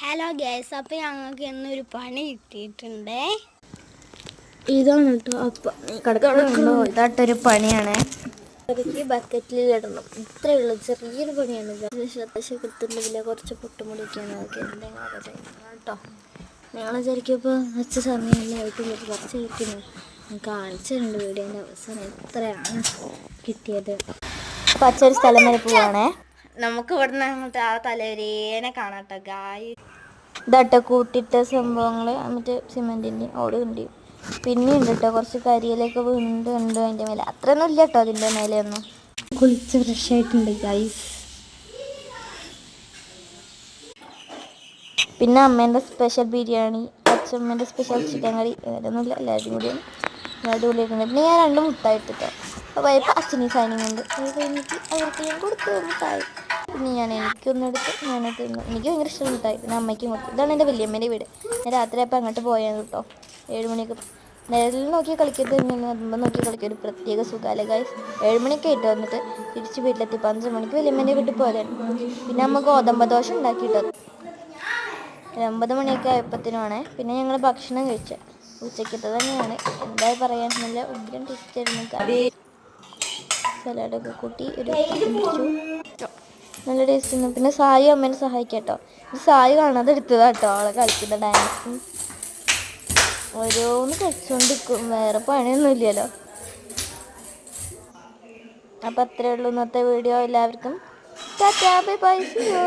Hello guys, അപ്പോൾ ഞങ്ങൾക്ക് ഇന്നൊരു പണി കിട്ടിയിട്ടുണ്ട്. ഇതാണ് കേട്ടോ കിടക്കണോ, ഇതായിട്ടൊരു പണിയാണ്. ഇടയ്ക്ക് ബക്കറ്റിൽ ഇടണം. ഇത്രയുള്ള ചെറിയൊരു പണിയാണ്. കിട്ടുന്നില്ല, കുറച്ച് പൊട്ടുമുടിയൊക്കെയാണ് അതൊക്കെ എന്തെങ്കിലുമൊക്കെ ചെയ്യണം കേട്ടോ. ഞങ്ങൾ വിചാരിക്കുമ്പോൾ വെച്ച സമയമെല്ലാമായിട്ട് കുറച്ച് കിട്ടുന്നു. കാണിച്ചിട്ടുണ്ട് വീഡിയോൻ്റെ അവസാനം എത്രയാണ് കിട്ടിയത്. പച്ചൊരു സ്ഥലം വരെ പോവാണേ. നമുക്ക് ഇവിടുന്ന് അങ്ങോട്ട് ആ തലവരേനെ കാണാട്ടോ ഗായ്. ഇതാട്ടോ കൂട്ടിയിട്ട സംഭവങ്ങൾ, മറ്റേ സിമെൻറ്റിൻ്റെ ഓടുണ്ട്. പിന്നെ ഉണ്ട് കേട്ടോ കുറച്ച് കരിയിലൊക്കെ വീണ്ടുണ്ട് അതിൻ്റെ മേലെ. അത്രയൊന്നും ഇല്ല കേട്ടോ അതിൻ്റെ മേലെയൊന്നും. കുളിച്ച് ഫ്രഷ് ആയിട്ടുണ്ട് ഗൈസ്. പിന്നെ അമ്മേൻ്റെ സ്പെഷ്യൽ ബിരിയാണി, അച്ഛമ്മേൻ്റെ സ്പെഷ്യൽ ചിക്കൻ കറി, വേറൊന്നുമില്ല, എല്ലാവരും കൂടിയും അടിപൊളിയായിട്ടുണ്ട്. പിന്നെ ഞാൻ 2 മുട്ടായി ഇട്ടിട്ടോ. അപ്പോൾ വയപ്പോൾ അച്ഛനീ സൈനിങ് ഉണ്ട്. അത് കഴിഞ്ഞിട്ട് അവർക്ക് ഞാൻ കൊടുത്തു മുട്ടായി. പിന്നെ എനിക്കൊന്നെടുത്ത് ഞാനത് തിന്നു. എനിക്ക് ഭയങ്കര ഇഷ്ടം മുട്ടായി. പിന്നെ അമ്മയ്ക്കും കൊടുത്തു. ഇതാണ് എൻ്റെ വലിയമ്മേൻ്റെ വീട്. ഞാൻ രാത്രിയപ്പോൾ അങ്ങോട്ട് പോയാണ് കേട്ടോ. 7 മണിയൊക്കെ നിഴലിൽ നോക്കി കളിക്കരുത്, അതുമ്പോൾ നോക്കി കളിക്കുക. ഒരു പ്രത്യേക സുഖാലേ ഗൈസ്. 7 മണിയൊക്കെ ആയിട്ട് വന്നിട്ട് തിരിച്ച് വീട്ടിലെത്തിയപ്പോൾ 5 മണിക്ക് വലിയമ്മേൻ്റെ വീട്ടിൽ പോയതാണ്. പിന്നെ അമ്മ ഗോതമ്പ് ദോശ ഉണ്ടാക്കിയിട്ടത് 9 മണിയൊക്കെ ആയപ്പത്തിനുമാണ്. പിന്നെ ഞങ്ങൾ ഭക്ഷണം കഴിച്ചത് ഉച്ചയ്ക്കത്തെ തന്നെയാണ്. എന്താ പറയാൻ, നല്ല ഉഗ്രം ടേസ്റ്റ് ആയിരുന്നു. കറി സലാഡൊക്കെ കൂട്ടി ഒരു നല്ല ടേസ്റ്റ് ഉണ്ട്. പിന്നെ സായി അമ്മേനെ സഹായിക്കാം കേട്ടോ. സായി കാണാതെ എടുത്തതാട്ടോ അവളെ കളിക്കുന്ന ഡാൻസും ഓരോന്ന് കഴിച്ചുകൊണ്ടിരിക്കും. വേറെ പണിയൊന്നും ഇല്ലല്ലോ. അപ്പം അത്രയേ ഉള്ളൂ ഇന്നത്തെ വീഡിയോ. എല്ലാവർക്കും tata, bye bye, see U.